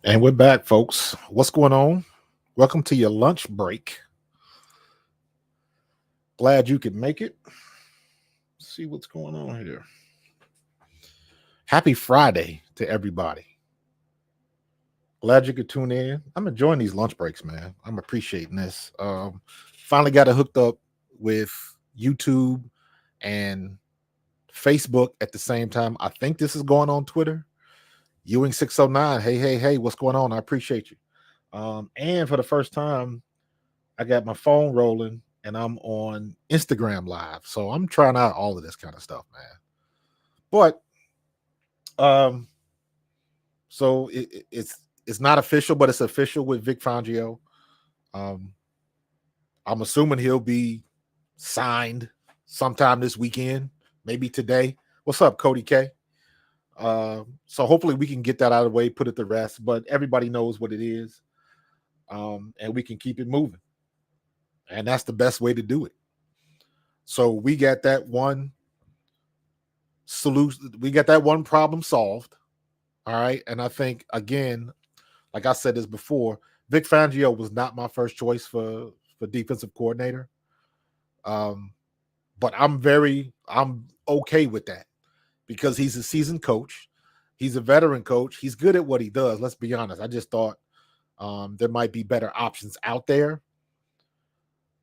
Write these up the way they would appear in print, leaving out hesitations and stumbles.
And we're back, folks. What's going on? Welcome to your lunch break. Glad you could make it. Let's see what's going on here. Happy Friday to everybody. Glad you could tune in. I'm enjoying these lunch breaks, man. I'm appreciating this. Finally got it hooked up with YouTube and Facebook at the same time. I think this is going on Twitter. Ewing 609. Hey, what's going on? I appreciate you. And for the first time, I got my phone rolling and I'm on Instagram Live. So I'm trying out all of this kind of stuff, man. But so it's not official, but it's official with Vic Fangio. I'm assuming he'll be signed sometime this weekend, maybe today. What's up, Cody K? So hopefully we can get that out of the way, put it to rest. But everybody knows what it is, and we can keep it moving. And that's the best way to do it. So we got that one solution. We got that one problem solved. All right. And I think, again, like I said this before, Vic Fangio was not my first choice for defensive coordinator. But I'm okay with that because he's a seasoned coach. He's a veteran coach. He's good at what he does. Let's be honest. I just thought there might be better options out there.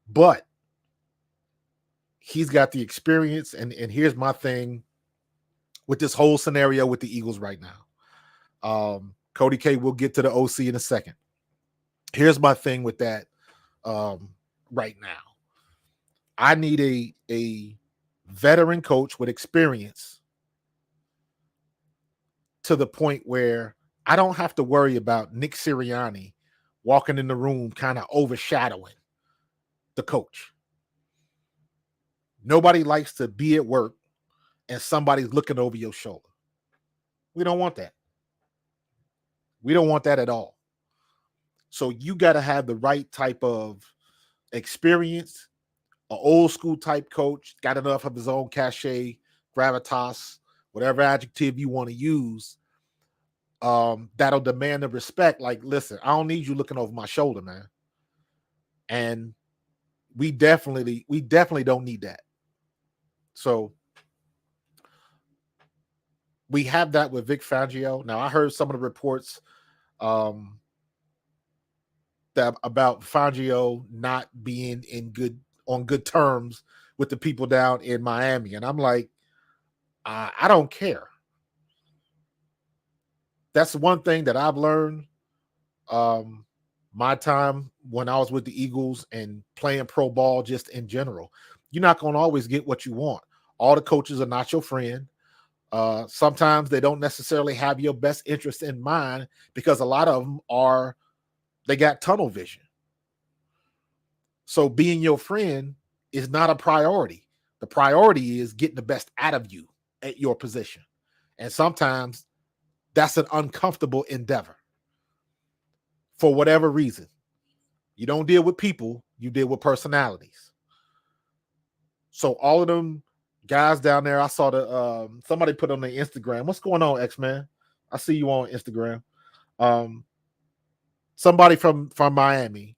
But he's got the experience. And here's my thing with this whole scenario with the Eagles right now. Cody K, we'll get to the OC in a second. Here's my thing with that right now. I need a veteran coach with experience to the point where I don't have to worry about Nick Sirianni walking in the room kind of overshadowing the coach. Nobody likes to be at work and somebody's looking over your shoulder. We don't want that. We don't want that at all. So you got to have the right type of experience, an old school type coach, got enough of his own cachet, gravitas, whatever adjective you want to use, that'll demand the respect. Like, listen, I don't need you looking over my shoulder, man. And we definitely don't need that. So we have that with Vic Fangio. Now, I heard some of the reports that about Fangio not being on good terms with the people down in Miami. And I'm like, I don't care. That's one thing that I've learned my time when I was with the Eagles and playing pro ball just in general. You're not going to always get what you want. All the coaches are not your friend. Sometimes they don't necessarily have your best interest in mind because a lot of them they got tunnel vision. So being your friend is not a priority. The priority is getting the best out of you at your position. And sometimes that's an uncomfortable endeavor for whatever reason. You don't deal with people, you deal with personalities. So all of them guys down there, I saw somebody put on their Instagram. What's going on, X-Man? I see you on Instagram. Somebody from Miami,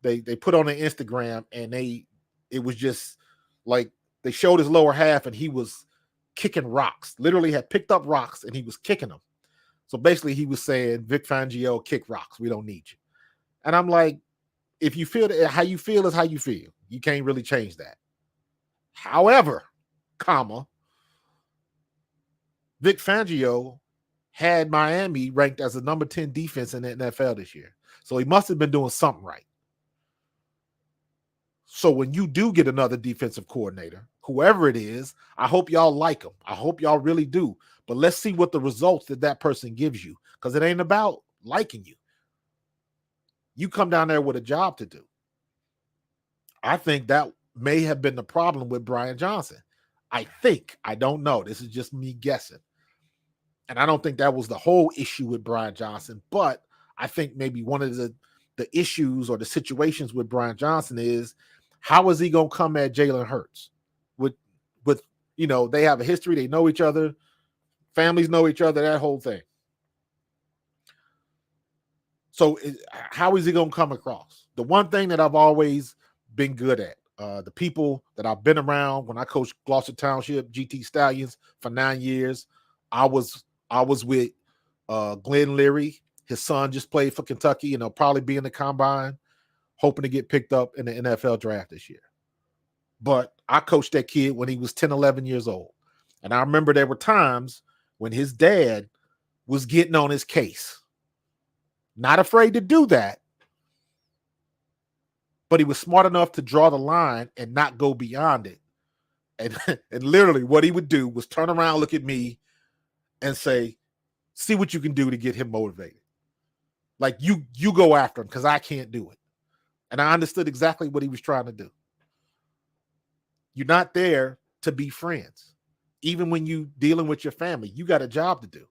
they put on their Instagram and it was just like they showed his lower half and he was kicking rocks. Literally had picked up rocks and he was kicking them. So basically he was saying, Vic Fangio, kick rocks. We don't need you. And I'm like, if you feel that, how you feel is how you feel. You can't really change that. However, Vic Fangio had Miami ranked as a number 10 defense in the NFL this year. So he must have been doing something right. So when you do get another defensive coordinator, whoever it is, I hope y'all like him. I hope y'all really do. But let's see what the results that person gives you, because it ain't about liking you. You come down there with a job to do. I think that may have been the problem with Brian Johnson. I don't know. This is just me guessing. And I don't think that was the whole issue with Brian Johnson, but I think maybe one of the issues or the situations with Brian Johnson is, how is he going to come at Jalen Hurts? With they have a history, they know each other, families know each other, that whole thing. So how is he going to come across? The one thing that I've always been good at, the people that I've been around when I coached Gloucester Township GT Stallions for 9 years, I was with Glenn Leary. His son just played for Kentucky, and he'll probably be in the combine, hoping to get picked up in the NFL draft this year. But I coached that kid when he was 10, 11 years old. And I remember there were times when his dad was getting on his case. Not afraid to do that, but he was smart enough to draw the line and not go beyond it. And, and literally what he would do was turn around, look at me, and say, see what you can do to get him motivated. Like, you go after him because I can't do it. And I understood exactly what he was trying to do. You're not there to be friends. Even when you dealing with your family, you got a job to do.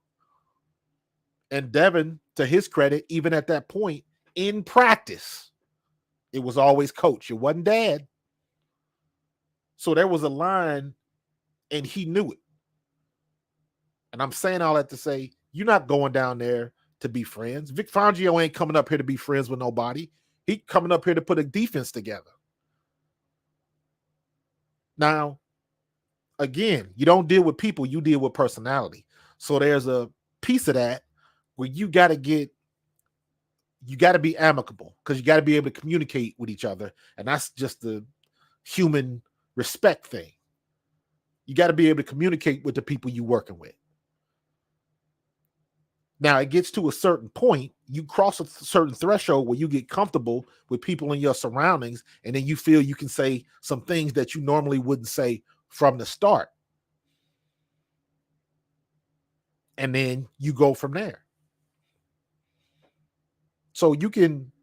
And Devin, to his credit, even at that point, in practice, it was always coach. It wasn't dad. So there was a line, and he knew it. And I'm saying all that to say, you're not going down there to be friends. Vic Fangio ain't coming up here to be friends with nobody. He coming up here to put a defense together. Now, again, you don't deal with people, you deal with personality. So there's a piece of that where you got to be amicable because you got to be able to communicate with each other. And that's just the human respect thing. You got to be able to communicate with the people you're working with. Now, it gets to a certain point, you cross a certain threshold where you get comfortable with people in your surroundings, and then you feel you can say some things that you normally wouldn't say from the start. And then you go from there. So you can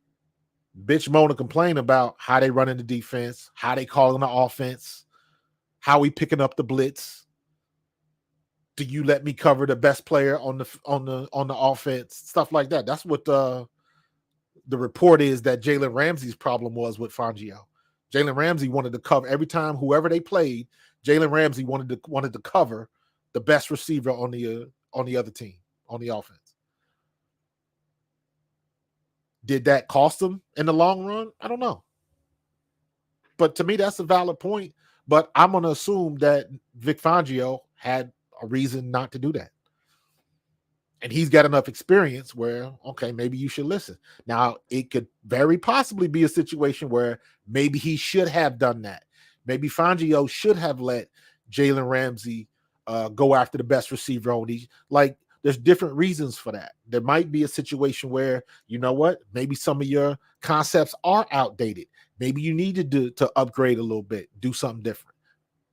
bitch, moan, and complain about how they run in the defense, how they calling the offense, how we picking up the blitz. Do you let me cover the best player on the offense? Stuff like that. That's what the report is that Jalen Ramsey's problem was with Fangio. Jalen Ramsey wanted to cover every time whoever they played. Jalen Ramsey wanted to cover the best receiver on the other team on the offense. Did that cost them in the long run? I don't know. But to me, that's a valid point. But I'm going to assume that Vic Fangio had a reason not to do that. And he's got enough experience where, okay, maybe you should listen. Now, it could very possibly be a situation where maybe he should have done that. Maybe Fangio should have let Jalen Ramsey go after the best receiver on these. Like, there's different reasons for that. There might be a situation where, you know what, maybe some of your concepts are outdated. Maybe you need to upgrade a little bit, do something different.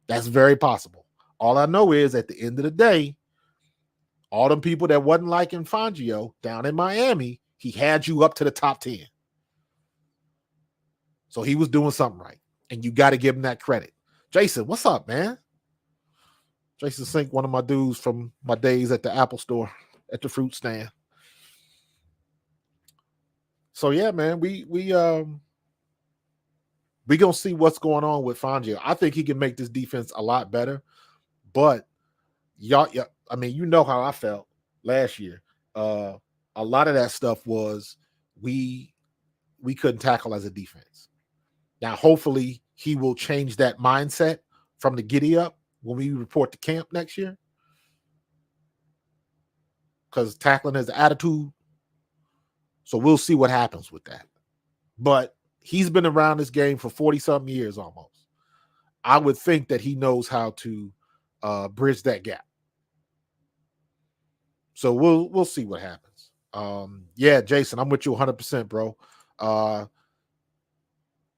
That's very possible. All I know is at the end of the day, all them people that wasn't liking Fangio down in Miami, he had you up to the top 10. So he was doing something right. And you got to give him that credit. Jason, what's up, man? Jason Sink, one of my dudes from my days at the Apple store, at the fruit stand. So yeah, man, we gonna see what's going on with Fangio. I think he can make this defense a lot better, but y'all, I mean, you know how I felt last year. A lot of that stuff was we couldn't tackle as a defense. Now, hopefully, he will change that mindset from the giddy up when we report to camp next year, because tackling is the attitude. So we'll see what happens with that. But he's been around this game for 40-something years almost. I would think that he knows how to bridge that gap. So we'll see what happens. Yeah, Jason, I'm with you 100%, bro.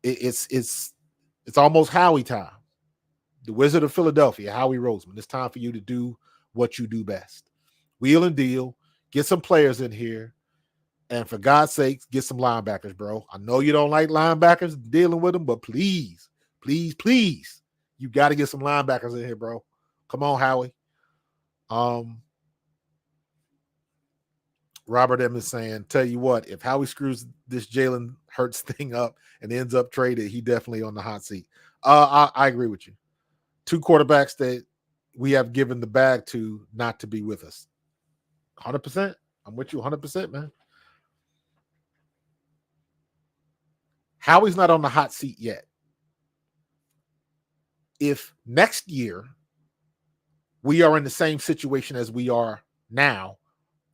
It's almost Howie time. The Wizard of Philadelphia, Howie Roseman. It's time for you to do what you do best. Wheel and deal. Get some players in here. And for God's sake, get some linebackers, bro. I know you don't like linebackers dealing with them, but please, please, please, you got to get some linebackers in here, bro. Come on, Howie. Robert M is saying, tell you what, if Howie screws this Jalen Hurts thing up and ends up traded, he definitely on the hot seat. I agree with you. 2 quarterbacks that we have given the bag to not to be with us. 100%. I'm with you 100%, man. Howie's not on the hot seat yet. If next year we are in the same situation as we are now,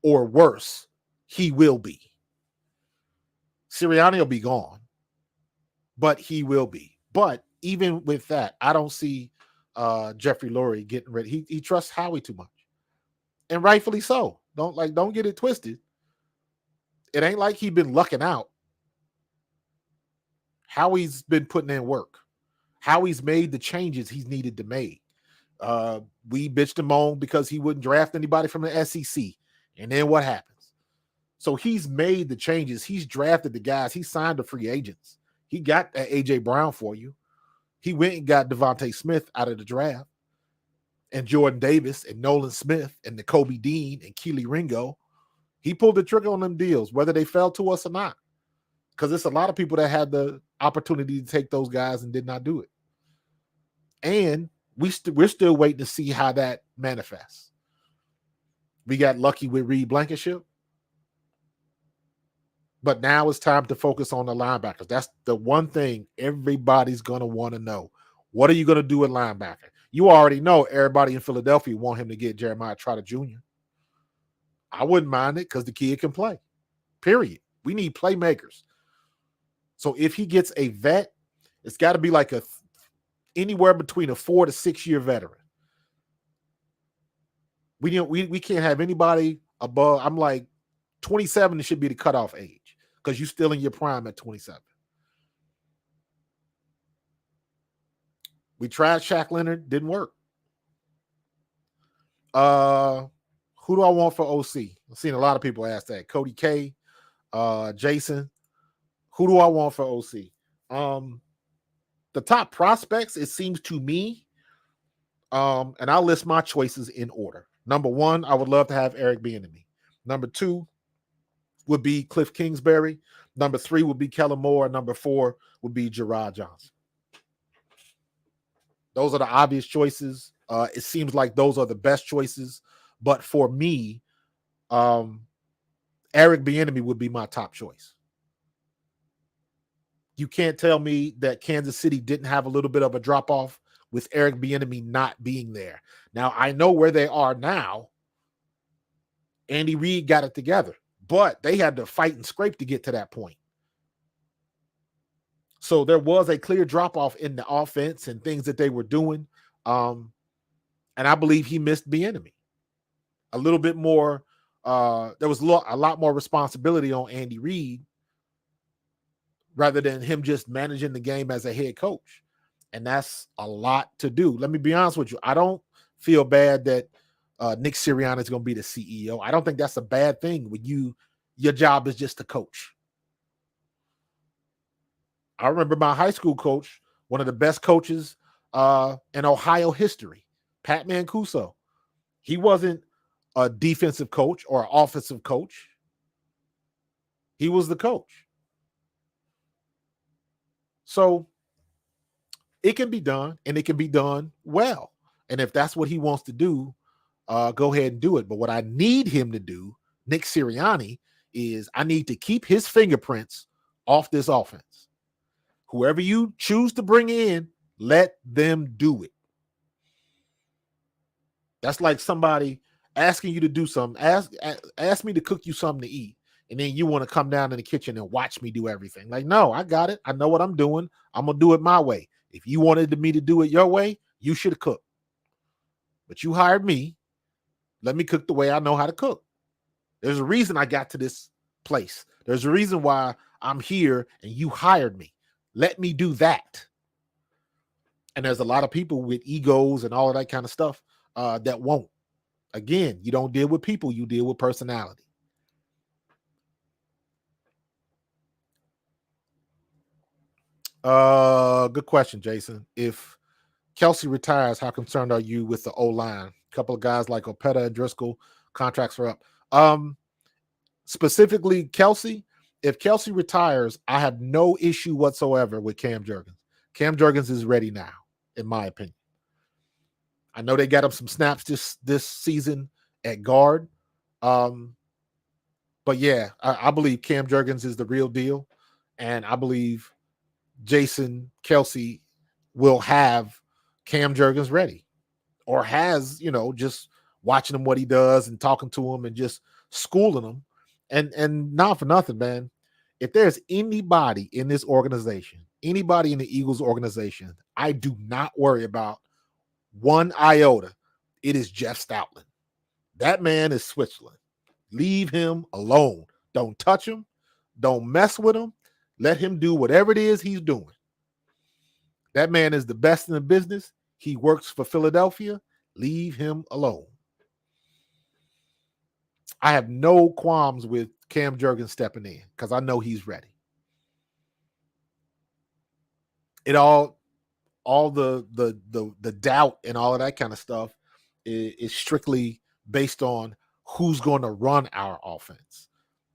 or worse, he will be. Sirianni will be gone, but he will be. But even with that, I don't see Jeffrey Lurie getting ready. He trusts Howie too much, and rightfully so. Don't get it twisted. It ain't like he's been lucking out. Howie's been putting in work. Howie's made the changes he's needed to make. We bitched him on because he wouldn't draft anybody from the SEC. And then what happens? So he's made the changes. He's drafted the guys. He signed the free agents. He got that A.J. Brown for you. He went and got Devontae Smith out of the draft, and Jordan Davis and Nolan Smith and Nakobe Dean and Keely Ringo. He pulled the trigger on them deals, whether they fell to us or not. Because it's a lot of people that had the opportunity to take those guys and did not do it. And we're still waiting to see how that manifests. We got lucky with Reed Blankenship. But now it's time to focus on the linebackers. That's the one thing everybody's going to want to know. What are you going to do at linebacker? You already know everybody in Philadelphia want him to get Jeremiah Trotter Jr. I wouldn't mind it because the kid can play. Period. We need playmakers. So if he gets a vet, it's got to be like anywhere between a 4 to 6 year veteran. We can't have anybody above. I'm like 27 should be the cutoff age because you're still in your prime at 27. We tried Shaq Leonard, didn't work. Who do I want for OC? I've seen a lot of people ask that. Cody K, Jason. Who do I want for OC? The top prospects, it seems to me, and I'll list my choices in order. Number 1, I would love to have Eric Bieniemy. Number 2 would be Cliff Kingsbury. Number 3 would be Kellen Moore. Number 4 would be Gerard Johnson. Those are the obvious choices. It seems like those are the best choices. But for me, Eric Bieniemy would be my top choice. You can't tell me that Kansas City didn't have a little bit of a drop-off with Eric Bieniemy not being there. Now, I know where they are now. Andy Reid got it together, but they had to fight and scrape to get to that point. So there was a clear drop-off in the offense and things that they were doing. And I believe he missed Bieniemy. A little bit more, there was a lot more responsibility on Andy Reid rather than him just managing the game as a head coach. And that's a lot to do. Let me be honest with you. I don't feel bad that Nick Sirianni is going to be the CEO. I don't think that's a bad thing when your job is just to coach. I remember my high school coach, one of the best coaches in Ohio history, Pat Mancuso. He wasn't a defensive coach or an offensive coach. He was the coach. So it can be done, and it can be done well. And if that's what he wants to do, go ahead and do it. But what I need him to do, Nick Sirianni, is I need to keep his fingerprints off this offense. Whoever you choose to bring in, let them do it. That's like somebody asking you to do something. Ask me to cook you something to eat, and then you want to come down in the kitchen and watch me do everything. Like, no, I got it. I know what I'm doing. I'm going to do it my way. If you wanted me to do it your way, you should have cooked. But you hired me. Let me cook the way I know how to cook. There's a reason I got to this place. There's a reason why I'm here and you hired me. Let me do that. And there's a lot of people with egos and all of that kind of stuff that won't. Again, you don't deal with people, you deal with personality. Good question, Jason. If Kelsey retires, how concerned are you with the O-line? A couple of guys like Opeta and Driscoll, contracts are up. Specifically, Kelsey, if Kelsey retires, I have no issue whatsoever with Cam Jurgens. Cam Jurgens is ready now, in my opinion. I know they got him some snaps this season at guard. But yeah, I believe Cam Jurgens is the real deal. And I believe Jason Kelsey will have Cam Jurgens ready, or has, just watching him what he does and talking to him and just schooling him. And not for nothing, man. If there's anybody in this organization, anybody in the Eagles organization, I do not worry about one iota. It is Jeff Stoutland. That man is Switzerland. Leave him alone. Don't touch him. Don't mess with him. Let him do whatever it is he's doing. That man is the best in the business. He works for Philadelphia. Leave him alone. I have no qualms with Cam Jurgens stepping in because I know he's ready. It all the doubt and all of that kind of stuff is strictly based on who's going to run our offense.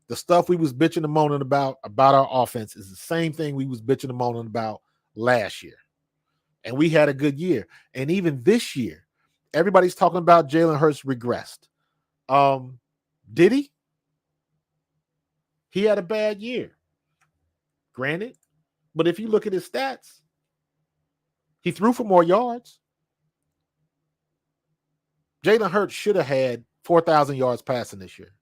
The stuff we was bitching and moaning about our offense is the same thing we was bitching and moaning about last year. And we had a good year. And even this year, everybody's talking about Jalen Hurts regressed. Did he? He had a bad year. Granted. But if you look at his stats, he threw for more yards. Jalen Hurts should have had 4,000 yards passing this year.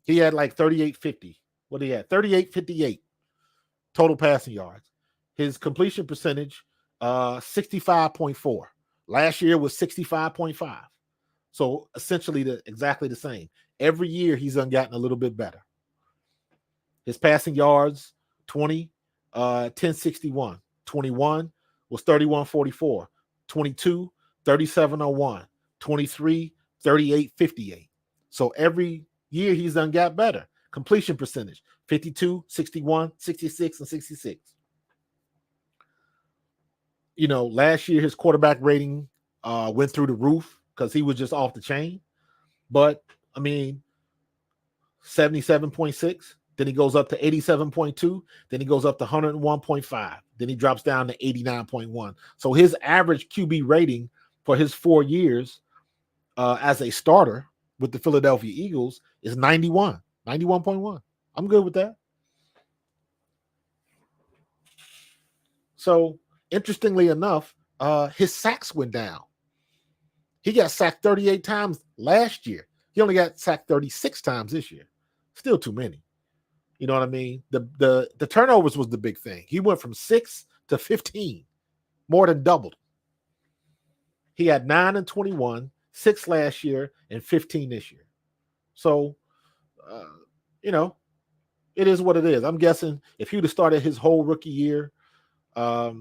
He had like 3850. What he had? 3858 total passing yards. His completion percentage, 65.4. Last year was 65.5. So essentially exactly the same. Every year he's gotten a little bit better. His passing yards, 20, 1061. 21 was 3144. 22, 3701. 23, 3858. So every year he's got better. Completion percentage, 52, 61, 66, and 66. Last year his quarterback rating went through the roof because he was just off the chain. But, 77.6. Then he goes up to 87.2. Then he goes up to 101.5. Then he drops down to 89.1. So his average QB rating for his 4 years as a starter with the Philadelphia Eagles is 91.1. I'm good with that. So interestingly enough, his sacks went down. He got sacked 38 times last year. He only got sacked 36 times this year. Still too many. You know what I mean? The turnovers was the big thing. He went from 6 to 15, more than doubled. He had 9 and 21, 6 last year, and 15 this year. So, it is what it is. I'm guessing if he would have started his whole rookie year, let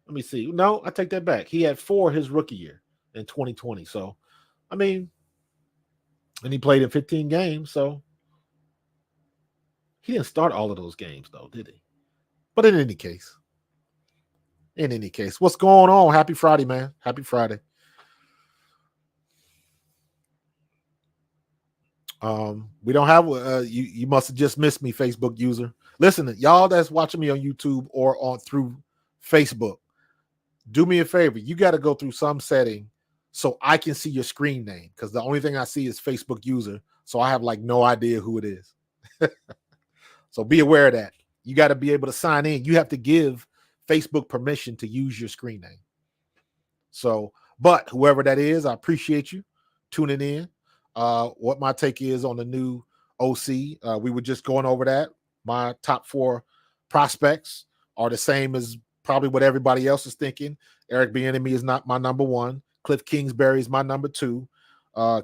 me see. No, I take that back. He had 4 his rookie year in 2020. So, and he played in 15 games. So, he didn't start all of those games, though, did he? But in any case, what's going on? Happy Friday, man. Happy Friday. We don't have you must have just missed me, Facebook user. Listen, y'all that's watching me on YouTube or through Facebook, do me a favor. You got to go through some setting so I can see your screen name, because the only thing I see is Facebook user. So I have like no idea who it is. So be aware of that. You got to be able to sign in. You have to give Facebook permission to use your screen name. So, but whoever that is, I appreciate you tuning in. What my take is on the new OC. We were just going over that. My top 4 prospects are the same as probably what everybody else is thinking. Eric Bieniemy is not my number 1. Cliff Kingsbury is my number 2.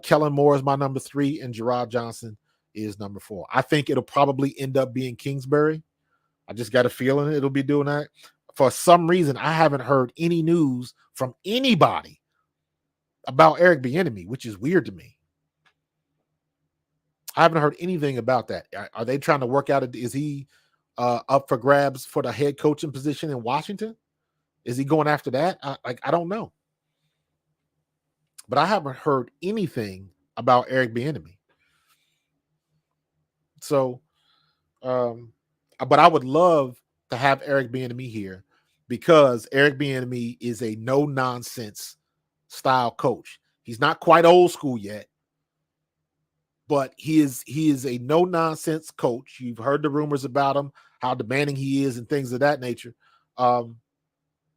Kellen Moore is my number 3, and Gerard Johnson is number 4. I think it'll probably end up being Kingsbury. I just got a feeling it'll be doing that. For some reason, I haven't heard any news from anybody about Eric Bieniemy, which is weird to me. I haven't heard anything about that. Are they trying to work out? Is he up for grabs for the head coaching position in Washington? Is he going after that? I don't know. But I haven't heard anything about Eric Bieniemy. So, but I would love to have Eric Bieniemy here, because Eric Bieniemy is a no-nonsense style coach. He's not quite old school yet, but he is a no nonsense coach. You've heard the rumors about him, how demanding he is, and things of that nature.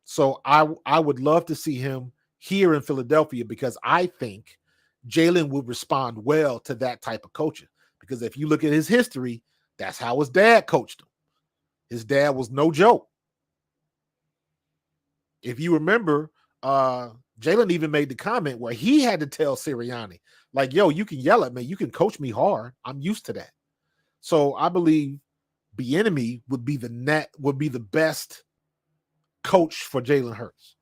So I would love to see him here in Philadelphia because I think Jalen would respond well to that type of coaching. Because if you look at his history, that's how his dad coached him. His dad was no joke. If you remember, Jalen even made the comment where he had to tell Sirianni, like, yo, you can yell at me, you can coach me hard. I'm used to that. So I believe Bieniemy would be the best coach for Jalen Hurts.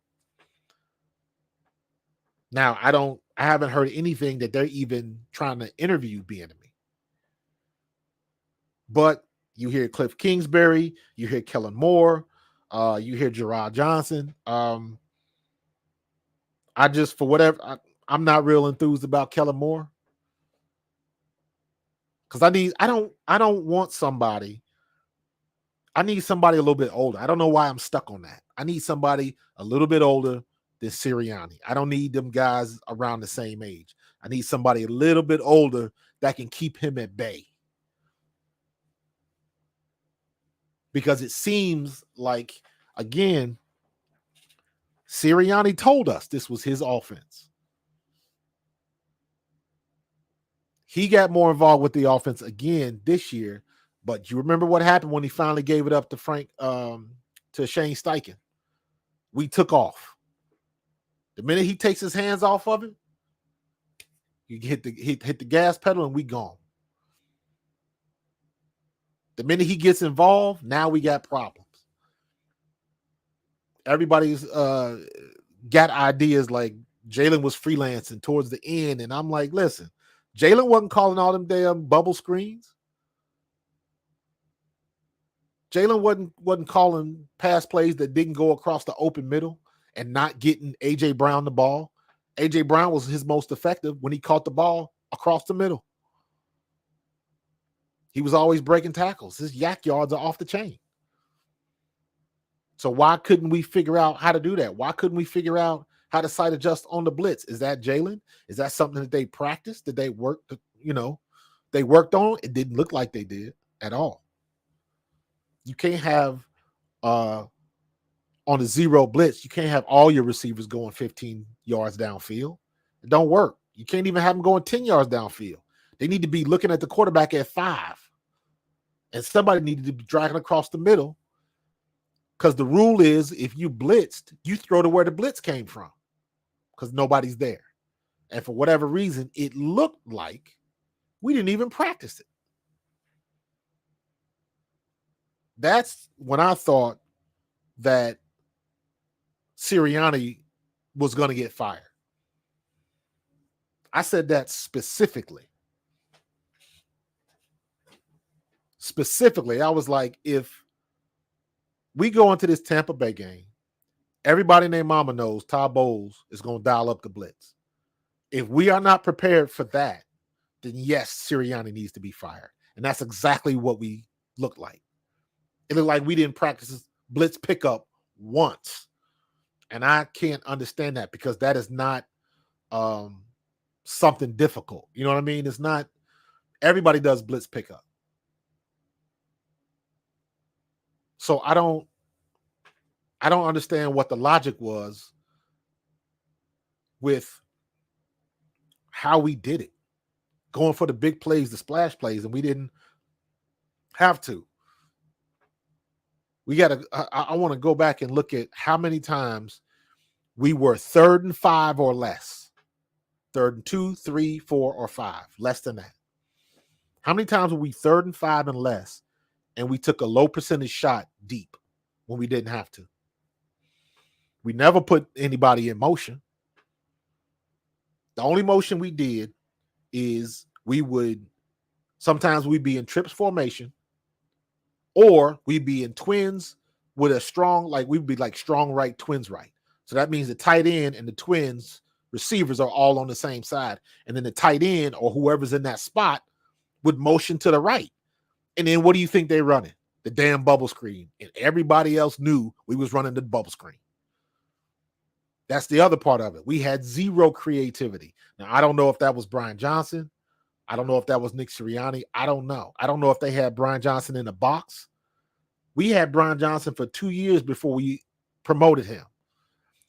Now, I haven't heard anything that they're even trying to interview Bieniemy. But you hear Cliff Kingsbury, you hear Kellen Moore, you hear Gerard Johnson. I just, for whatever, I'm not real enthused about Kellen Moore. Because I don't want somebody. I need somebody a little bit older. I don't know why I'm stuck on that. I need somebody a little bit older than Sirianni. I don't need them guys around the same age. I need somebody a little bit older that can keep him at bay. Because it seems like, again, Sirianni told us this was his offense. He got more involved with the offense again this year, but you remember what happened when he finally gave it up to to Shane Steichen? We took off. The minute he takes his hands off of it, you hit the gas pedal and we gone. The minute he gets involved, now we got problems. Everybody's got ideas like Jalen was freelancing towards the end, and I'm like, listen, Jalen wasn't calling all them damn bubble screens. Jalen wasn't calling pass plays that didn't go across the open middle and not getting A.J. Brown the ball. A.J. Brown was his most effective when he caught the ball across the middle. He was always breaking tackles. His yak yards are off the chain. So why couldn't we figure out how to do that? Why couldn't we figure out how to sight adjust on the blitz? Is that Jalen? Is that something that they practiced? Did they work? They worked on? It didn't look like they did at all. You can't have on a zero blitz, you can't have all your receivers going 15 yards downfield. It don't work. You can't even have them going 10 yards downfield. They need to be looking at the quarterback at 5. And somebody needed to be dragging across the middle. Because the rule is if you blitzed, you throw to where the blitz came from. Because nobody's there. And for whatever reason, it looked like we didn't even practice it. That's when I thought that Sirianni was going to get fired. I said that specifically. Specifically, I was like, if we go into this Tampa Bay game, everybody named Mama knows Todd Bowles is going to dial up the blitz. If we are not prepared for that, then yes, Sirianni needs to be fired. And that's exactly what we looked like. It looked like we didn't practice blitz pickup once. And I can't understand that because that is not something difficult. You know what I mean? It's not, everybody does blitz pickup. So I don't understand what the logic was with how we did it. Going for the big plays, the splash plays, and we didn't have to. I want to go back and look at how many times we were 3rd and 5 or less. 3rd and 2, 3, 4, or 5. Less than that. How many times were we 3rd and 5 and less, and we took a low percentage shot deep when we didn't have to? We never put anybody in motion. The only motion we did is sometimes we'd be in trips formation, or we'd be in twins with a strong, like we'd be like strong right, twins right. So that means the tight end and the twins receivers are all on the same side. And then the tight end or whoever's in that spot would motion to the right. And then what do you think they're running? The damn bubble screen. And everybody else knew we was running the bubble screen. That's the other part of it. We had zero creativity. Now, I don't know if that was Brian Johnson. I don't know if that was Nick Sirianni. I don't know. I don't know if they had Brian Johnson in the box. We had Brian Johnson for 2 years before we promoted him.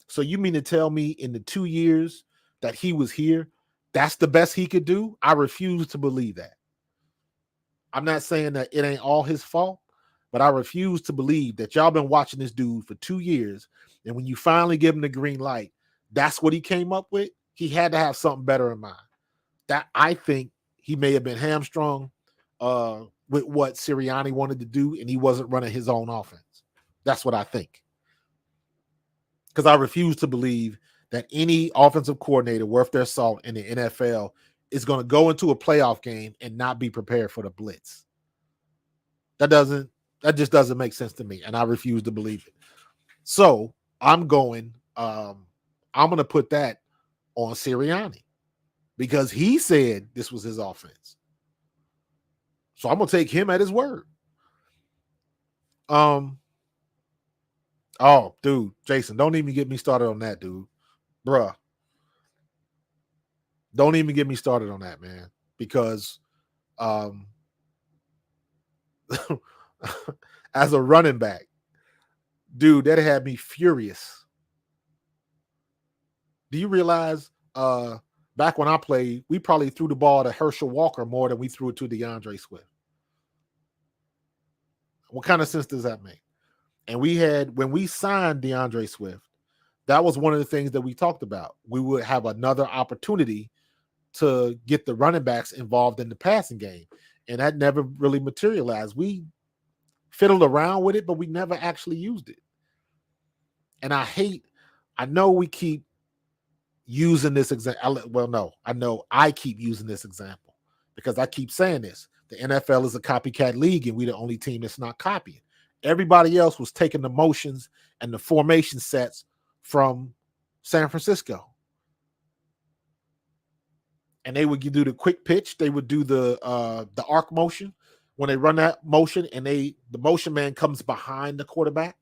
So you mean to tell me in the 2 years that he was here, that's the best he could do? I refuse to believe that. I'm not saying that it ain't all his fault, but I refuse to believe that y'all been watching this dude for 2 years, and when you finally give him the green light, that's what he came up with. He had to have something better in mind. That I think he may have been hamstrung with what Sirianni wanted to do, and he wasn't running his own offense. That's what I think. Because I refuse to believe that any offensive coordinator worth their salt in the NFL is going to go into a playoff game and not be prepared for the blitz. That just doesn't make sense to me, and I refuse to believe it. So I'm going to put that on Sirianni because he said this was his offense. So I'm going to take him at his word. Oh, dude, Jason, don't even get me started on that, dude. Bruh. Don't even get me started on that, man. Because as a running back, dude, that had me furious. Do you realize back when I played, we probably threw the ball to Herschel Walker more than we threw it to DeAndre Swift? What kind of sense does that make? And when we signed DeAndre Swift, that was one of the things that we talked about. We would have another opportunity to get the running backs involved in the passing game. And that never really materialized. We fiddled around with it, but we never actually used it. And I know we keep using this example. Well, no, I know I keep using this example because I keep saying this. The NFL is a copycat league, and we're the only team that's not copying. Everybody else was taking the motions and the formation sets from San Francisco. And they would do the quick pitch. They would do the arc motion when they run that motion, and the motion man comes behind the quarterback.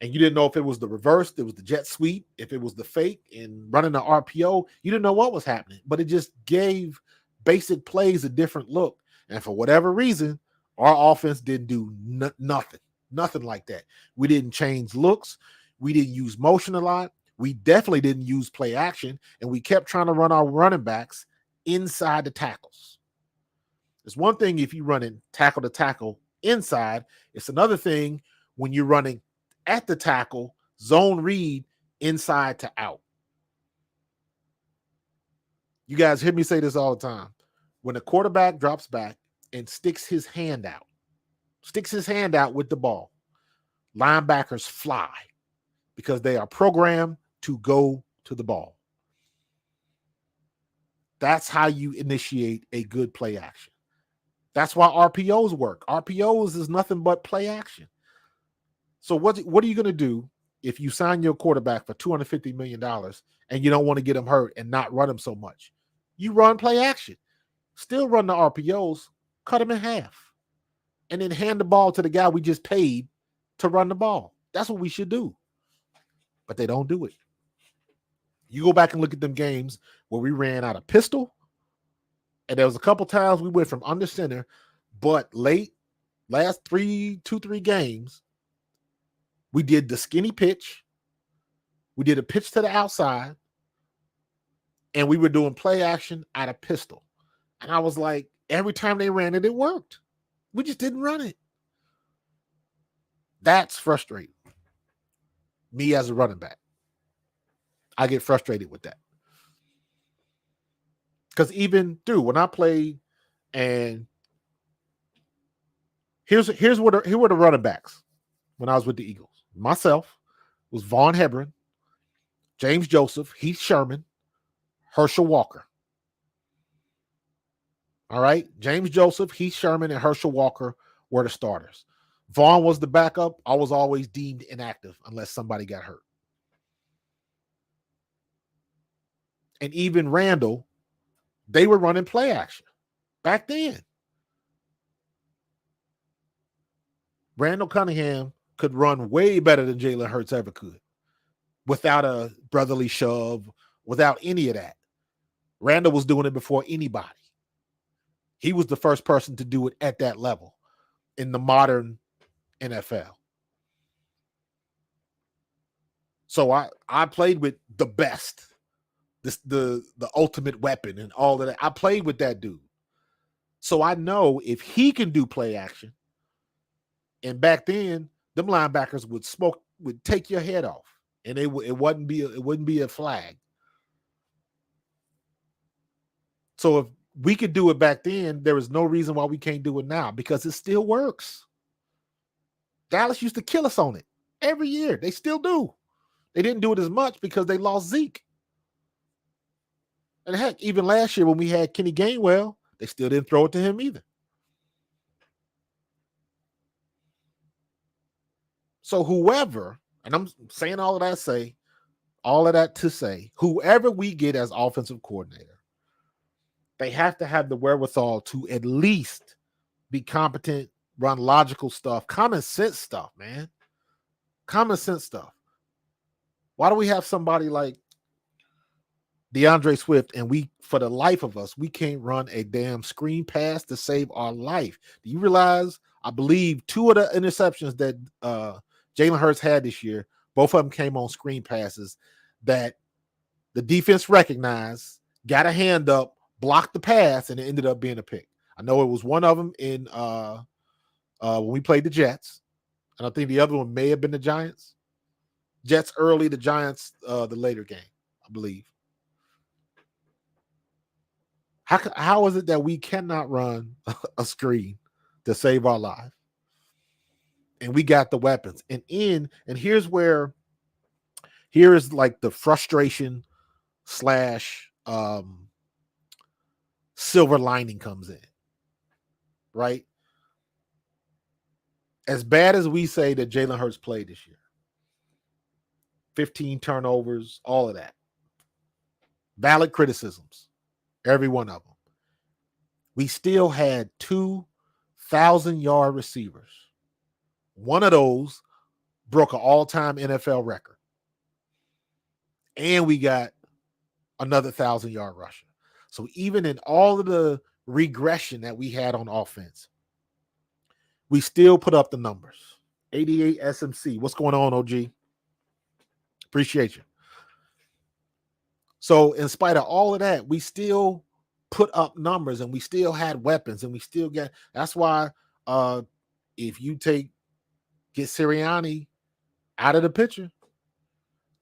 And you didn't know if it was the reverse, it was the jet sweep, if it was the fake and running the RPO. You didn't know what was happening, but it just gave basic plays a different look. And for whatever reason, our offense didn't do nothing like that. We didn't change looks. We didn't use motion a lot. We definitely didn't use play action, and we kept trying to run our running backs inside the tackles. It's one thing if you're running tackle to tackle inside. It's another thing when you're running at the tackle, zone read inside to out. You guys hear me say this all the time. When a quarterback drops back and sticks his hand out with the ball, linebackers fly because they are programmed to go to the ball. That's how you initiate a good play action. That's why RPOs work. RPOs is nothing but play action. So what are you going to do if you sign your quarterback for $250 million and you don't want to get him hurt and not run him so much? You run play action. Still run the RPOs, cut him in half, and then hand the ball to the guy we just paid to run the ball. That's what we should do. But they don't do it. You go back and look at them games where we ran out of pistol, and there was a couple times we went from under center, but last 3 games, we did the skinny pitch, we did a pitch to the outside, and we were doing play action out of pistol. And I was like, every time they ran it, it worked. We just didn't run it. That's frustrating. Me as a running back, I get frustrated with that. Because even when I played, and here were the running backs when I was with the Eagles. Myself was Vaughn Hebron, James Joseph, Heath Sherman, Herschel Walker. All right? James Joseph, Heath Sherman, and Herschel Walker were the starters. Vaughn was the backup. I was always deemed inactive unless somebody got hurt. And even Randall, they were running play action back then. Randall Cunningham could run way better than Jalen Hurts ever could without a brotherly shove, without any of that. Randall was doing it before anybody. He was the first person to do it at that level in the modern NFL. So I played with the best, the ultimate weapon and all of that. I played with that dude. So I know if he can do play action, and back then, them linebackers would take your head off. And it wouldn't be a flag. So if we could do it back then, there is no reason why we can't do it now because it still works. Dallas used to kill us on it every year. They still do. They didn't do it as much because they lost Zeke. And heck, even last year when we had Kenny Gainwell, they still didn't throw it to him either. So whoever, and I'm saying all of that to say, whoever we get as offensive coordinator, they have to have the wherewithal to at least be competent, run logical stuff, common sense stuff, man. Common sense stuff. Why do we have somebody like DeAndre Swift and we, for the life of us, we can't run a damn screen pass to save our life? Do you realize, I believe 2 of the interceptions that Jalen Hurts had this year, both of them came on screen passes that the defense recognized, got a hand up, blocked the pass, and it ended up being a pick. I know it was one of them in when we played the Jets, and I think the other one may have been the Giants. Jets early, the Giants the later game, I believe. How is it that we cannot run a screen to save our life? And we got the weapons. And here is like the frustration / silver lining comes in, right? As bad as we say that Jalen Hurts played this year, 15 turnovers, all of that, valid criticisms, every one of them. We still had 2,000-yard receivers. One of those broke an all-time NFL record. And we got another 1,000-yard rusher. So even in all of the regression that we had on offense, we still put up the numbers. 88 SMC. What's going on, OG? Appreciate you. So in spite of all of that, we still put up numbers and we still had weapons and we still get. That's why if you get Sirianni out of the picture,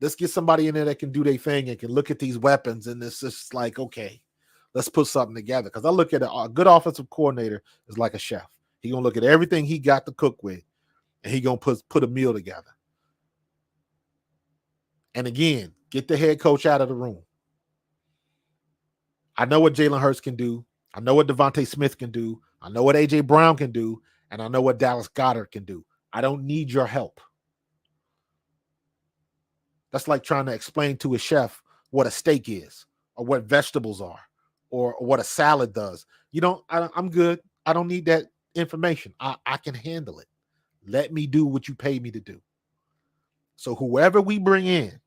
let's get somebody in there that can do their thing and can look at these weapons, and it's just like, okay, let's put something together. Because I look at a good offensive coordinator is like a chef. He gonna look at everything he got to cook with, and he gonna put a meal together. And again, get the head coach out of the room. I know what Jalen Hurts can do. I know what Devontae Smith can do. I know what A.J. Brown can do. And I know what Dallas Goedert can do. I don't need your help. That's like trying to explain to a chef what a steak is or what vegetables are or what a salad does. I'm good. I don't need that information. I can handle it. Let me do what you pay me to do. So whoever we bring in,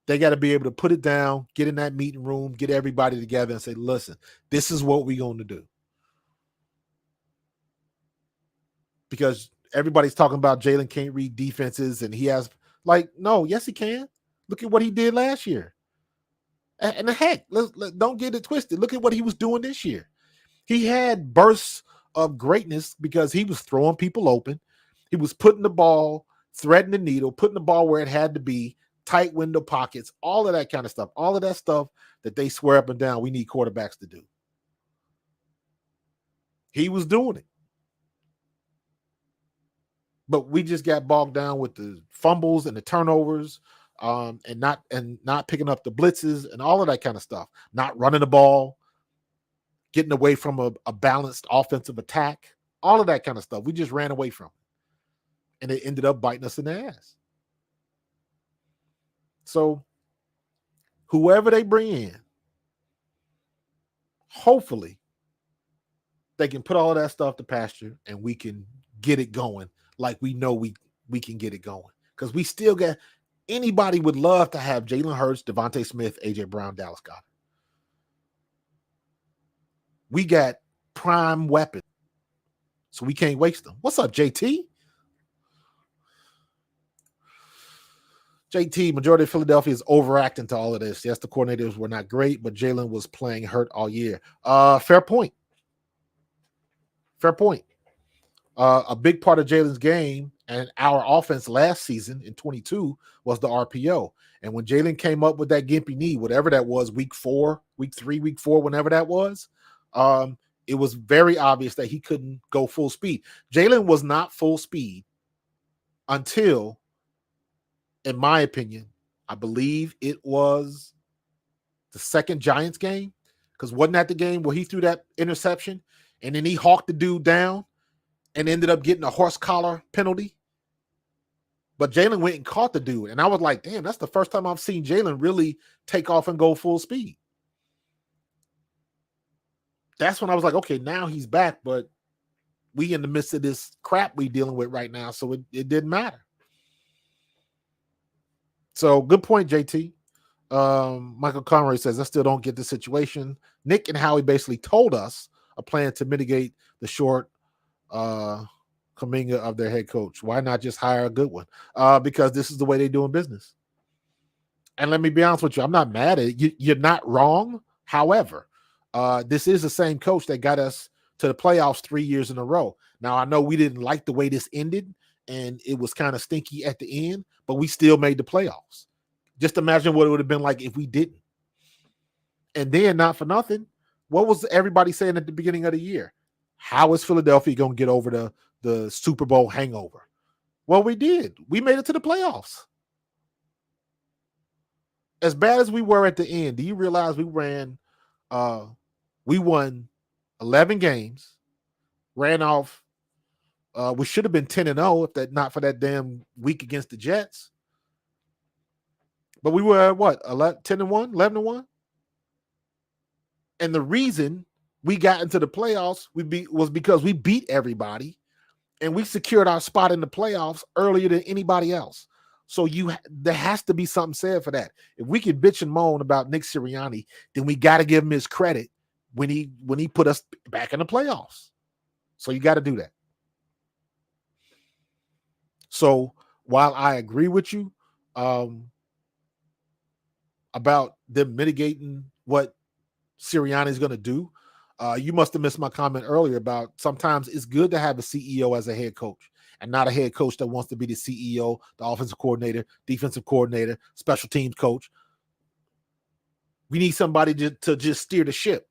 they got to be able to put it down, get in that meeting room, get everybody together and say, listen, this is what we're going to do. Because everybody's talking about Jalen can't read defenses and he has, no, yes, he can. Look at what he did last year. And heck, don't get it twisted. Look at what he was doing this year. He had bursts of greatness because he was throwing people open. He was putting the ball, threading the needle, putting the ball where it had to be, tight window pockets, all of that kind of stuff. All of that stuff that they swear up and down we need quarterbacks to do. He was doing it. But we just got bogged down with the fumbles and the turnovers, and not picking up the blitzes and all of that kind of stuff. Not running the ball, getting away from a balanced offensive attack, all of that kind of stuff. We just ran away from it. And it ended up biting us in the ass. So whoever they bring in, hopefully they can put all of that stuff to pasture and we can get it going like we know we can get it going. Because we still got Anybody would love to have Jalen Hurts, Devontae Smith, AJ Brown, Dallas Goedert. We got prime weapons, so we can't waste them. What's up, JT? JT, majority of Philadelphia is overacting to all of this. Yes, the coordinators were not great, but Jalen was playing hurt all year. Fair point. Fair point. A big part of Jalen's game and our offense last season in 22 was the RPO. And when Jalen came up with that gimpy knee, whatever that was, week 4, week 3, week 4, whenever that was, it was very obvious that he couldn't go full speed. Jalen was not full speed until, in my opinion, I believe it was the second Giants game, because wasn't that the game where he threw that interception and then he hawked the dude down and ended up getting a horse collar penalty? But Jalen went and caught the dude, and I was like, damn, that's the first time I've seen Jalen really take off and go full speed. That's when I was like, okay, now he's back, but we in the midst of this crap we dealing with right now, so it didn't matter. So good point, JT. Michael Conroy says, I still don't get the situation. Nick and Howie basically told us a plan to mitigate the short Kaminga of their head coach. Why not just hire a good one? Because this is the way they're doing business. And let me be honest with you, I'm not mad at it. You're not wrong. However, this is the same coach that got us to the playoffs 3 years in a row. Now, I know we didn't like the way this ended, and it was kind of stinky at the end, but we still made the playoffs. Just imagine what it would have been like if we didn't. And then, not for nothing, what was everybody saying at the beginning of the year? How is Philadelphia going to get over the Super Bowl hangover? Well, we did. We made it to the playoffs. As bad as we were at the end, do you realize we won 11 games, ran off. We should have been 10-0 if that not for that damn week against the Jets. But we were what, 10-1, 11-1? And the reason we got into the playoffs was because we beat everybody, and we secured our spot in the playoffs earlier than anybody else. So there has to be something said for that. If we can bitch and moan about Nick Sirianni, then we got to give him his credit when he put us back in the playoffs. So you got to do that. So while I agree with you about them mitigating what Sirianni is going to do, you must have missed my comment earlier about sometimes it's good to have a CEO as a head coach and not a head coach that wants to be the CEO, the offensive coordinator, defensive coordinator, special teams coach. We need somebody to just steer the ship.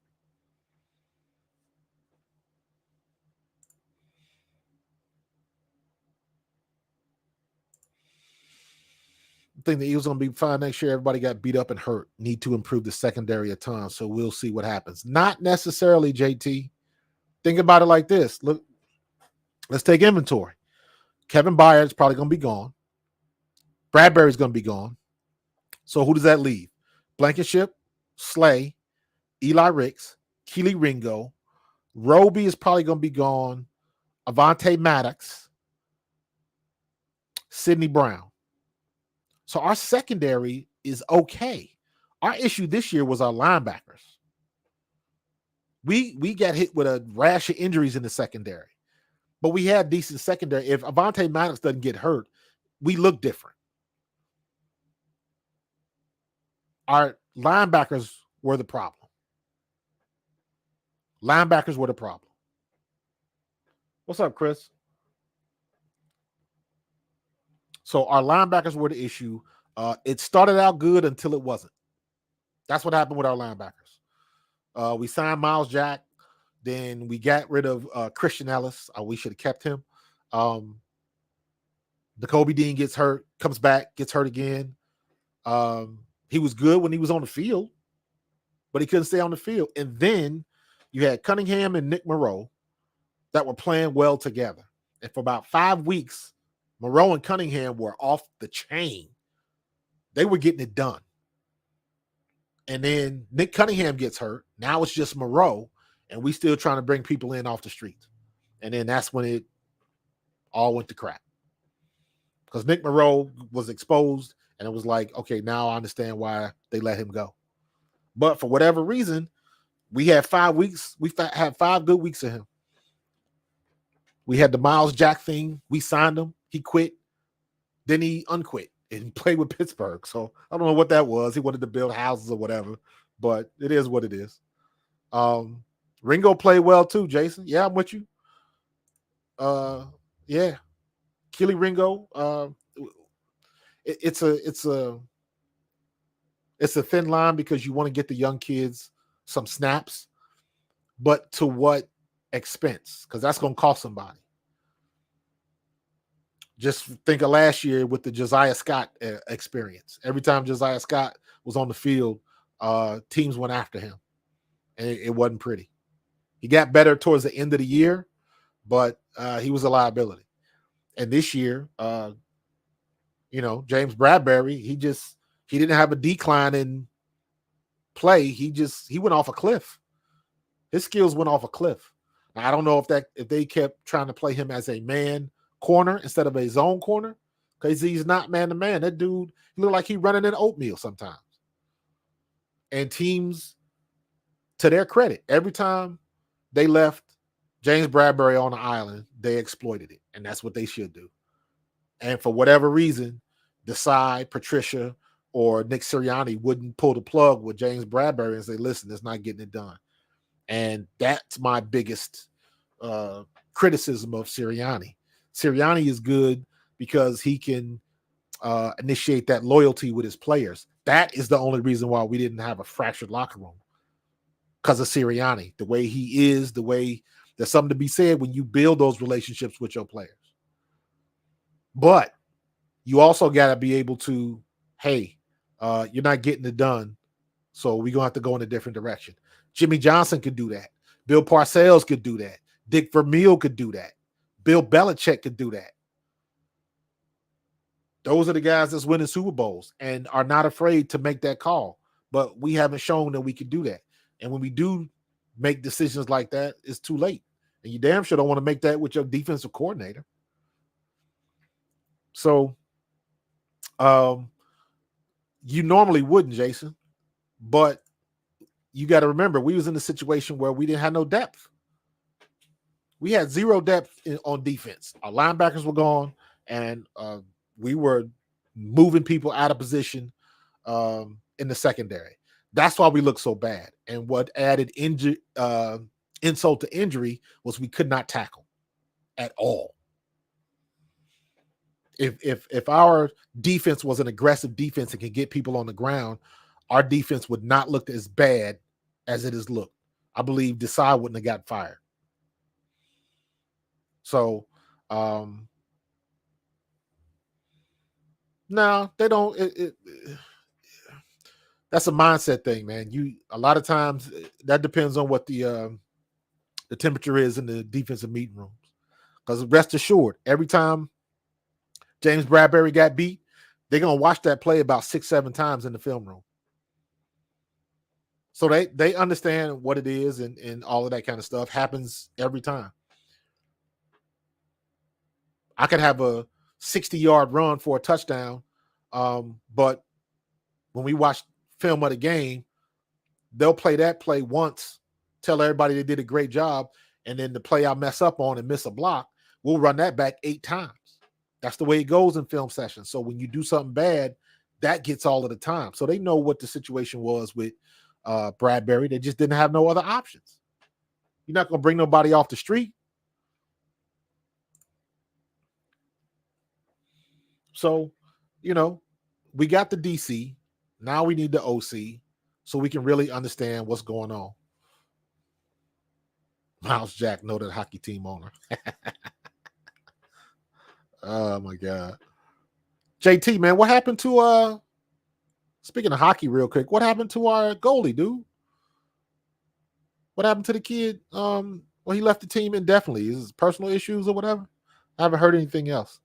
I think the Eagles going to be fine next year. Everybody got beat up and hurt. Need to improve the secondary a ton. So we'll see what happens. Not necessarily, JT. Think about it like this. Look, let's take inventory. Kevin Byard's probably going to be gone. Bradbury's going to be gone. So who does that leave? Blankenship, Slay, Eli Ricks, Keely Ringo. Roby is probably going to be gone. Avonte Maddox, Sidney Brown. So our secondary is okay. Our issue this year was our linebackers. We got hit with a rash of injuries in the secondary, but we had decent secondary. If Avonte Maddox doesn't get hurt, we look different. Our linebackers were the problem. Linebackers were the problem. What's up, Chris? So our linebackers were the issue. It started out good until it wasn't. That's what happened with our linebackers. We signed Miles Jack. Then we got rid of Christian Ellis. We should have kept him. Jacoby Dean gets hurt, comes back, gets hurt again. He was good when he was on the field, but he couldn't stay on the field. And then you had Cunningham and Nick Moreau that were playing well together. And for about 5 weeks, Moreau and Cunningham were off the chain. They were getting it done. And then Nick Cunningham gets hurt. Now it's just Moreau, and we still trying to bring people in off the streets. And then that's when it all went to crap. Because Nick Moreau was exposed And it was like, okay, now I understand why they let him go. But for whatever reason, we had 5 weeks. We had 5 good weeks of him. We had the Miles Jack thing. We signed him. He quit. Then he unquit and played with Pittsburgh. So I don't know what that was. He wanted to build houses or whatever, but it is what it is. Ringo played well too, Jason. Yeah, I'm with you. Yeah, Keely Ringo. It's a thin line because you want to get the young kids some snaps, but to what expense? Because that's going to cost somebody. Just think of last year with the Josiah Scott experience. Every time Josiah Scott was on the field, teams went after him, and it wasn't pretty. He got better towards the end of the year, but he was a liability. And this year, James Bradbury, he didn't have a decline in play. He went off a cliff. His skills went off a cliff. Now, I don't know if they kept trying to play him as a man corner instead of a zone corner, because he's not man to man. That dude, he looked like he running in oatmeal sometimes. And teams, to their credit, every time they left James Bradbury on the island, they exploited it, and that's what they should do. And for whatever reason, Desai, Patricia, or Nick Sirianni wouldn't pull the plug with James Bradbury and say, listen, it's not getting it done. And that's my biggest criticism of Sirianni. Sirianni is good because he can initiate that loyalty with his players. That is the only reason why we didn't have a fractured locker room, because of Sirianni. The way he is, the way there's something to be said when you build those relationships with your players. But you also got to be able to, hey, you're not getting it done, so we're going to have to go in a different direction. Jimmy Johnson could do that. Bill Parcells could do that. Dick Vermeil could do that. Bill Belichick could do that. Those are the guys that's winning Super Bowls and are not afraid to make that call. But we haven't shown that we can do that. And when we do make decisions like that, it's too late. And you damn sure don't want to make that with your defensive coordinator. So you normally wouldn't, Jason. But you got to remember, we was in a situation where we didn't have no depth. We had zero depth on defense. Our linebackers were gone, and we were moving people out of position in the secondary. That's why we looked so bad. And what added insult to injury was we could not tackle at all. If our defense was an aggressive defense and could get people on the ground, our defense would not look as bad as it has looked. I believe Desai wouldn't have got fired. So, no, they don't. That's a mindset thing, man. A lot of times that depends on what the temperature is in the defensive meeting rooms. Because rest assured, every time James Bradbury got beat, they're gonna watch that play about 6-7 times in the film room. So they understand what it is, and all of that kind of stuff happens every time. I could have a 60-yard run for a touchdown, but when we watch film of the game, they'll play that play once, tell everybody they did a great job, and then the play I mess up on and miss a block, we'll run that back 8 times. That's the way it goes in film sessions. So when you do something bad, that gets all of the time. So they know what the situation was with Bradbury. They just didn't have no other options. You're not going to bring nobody off the street. So, we got the DC. Now we need the OC so we can really understand what's going on. Miles Jack, noted hockey team owner. Oh, my God. JT, man, what happened to speaking of hockey real quick, what happened to our goalie, dude? What happened to the kid? Well, he left the team indefinitely. Is it personal issues or whatever? I haven't heard anything else.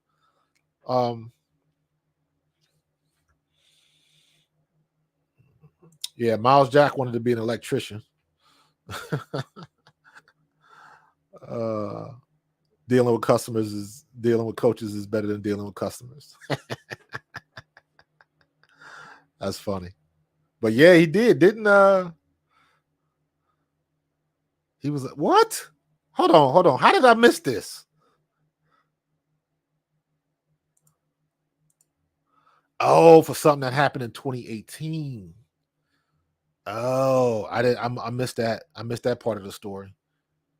Yeah, Miles Jack wanted to be an electrician. Dealing with coaches is better than dealing with customers. That's funny. But yeah, he did, didn't he was what? Hold on. How did I miss this? Oh, for something that happened in 2018. Oh, I missed that. I missed that part of the story.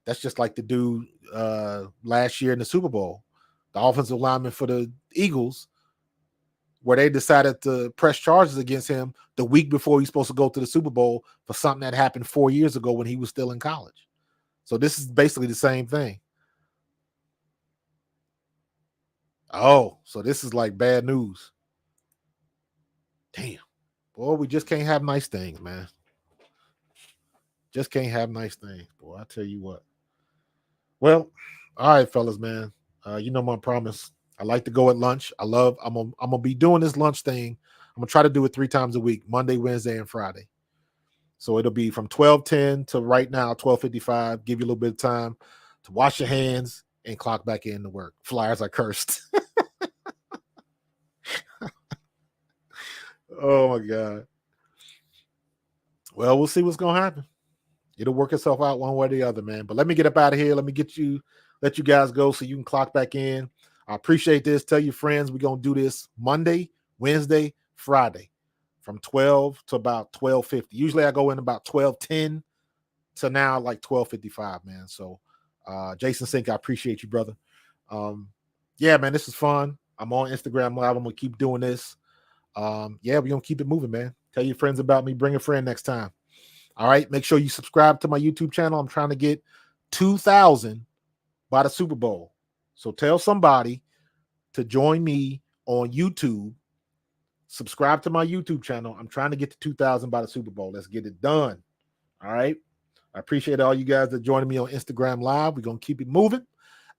That's just like the dude last year in the Super Bowl, the offensive lineman for the Eagles, where they decided to press charges against him the week before he's supposed to go to the Super Bowl for something that happened 4 years ago when he was still in college. So this is basically the same thing. Oh, so this is like bad news. Damn. Boy, we just can't have nice things, man. Just can't have nice things, boy. I tell you what. Well, all right, fellas, man. You know my promise. I like to go at lunch. I'm gonna be doing this lunch thing. I'm gonna try to do it 3 times a week, Monday, Wednesday, and Friday. So it'll be from 12:10 to right now, 12:55. Give you a little bit of time to wash your hands and clock back in to work. Flyers are cursed. Oh my God. Well, we'll see what's gonna happen. It'll work itself out one way or the other, man. But let me get up out of here. Let you guys go so you can clock back in. I appreciate this. Tell your friends we're gonna do this Monday, Wednesday, Friday from 12 to about 12:50. Usually I go in about 12:10 to now like 12:55, man. So Jason Sink, I appreciate you, brother. Yeah, man, this is fun. I'm on Instagram Live. I'm gonna keep doing this. Yeah, we're gonna keep it moving, man. Tell your friends about me. Bring a friend next time. All right. Make sure you subscribe to my YouTube channel. I'm trying to get 2,000 by the Super Bowl. So tell somebody to join me on YouTube. Subscribe to my YouTube channel. I'm trying to get to 2,000 by the Super Bowl. Let's get it done. All right. I appreciate all you guys that joining me on Instagram Live. We're going to keep it moving.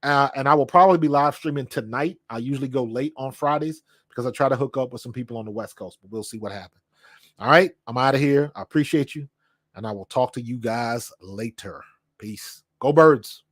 And I will probably be live streaming tonight. I usually go late on Fridays because I try to hook up with some people on the West Coast, but we'll see what happens. All right. I'm out of here. I appreciate you. And I will talk to you guys later. Peace. Go Birds.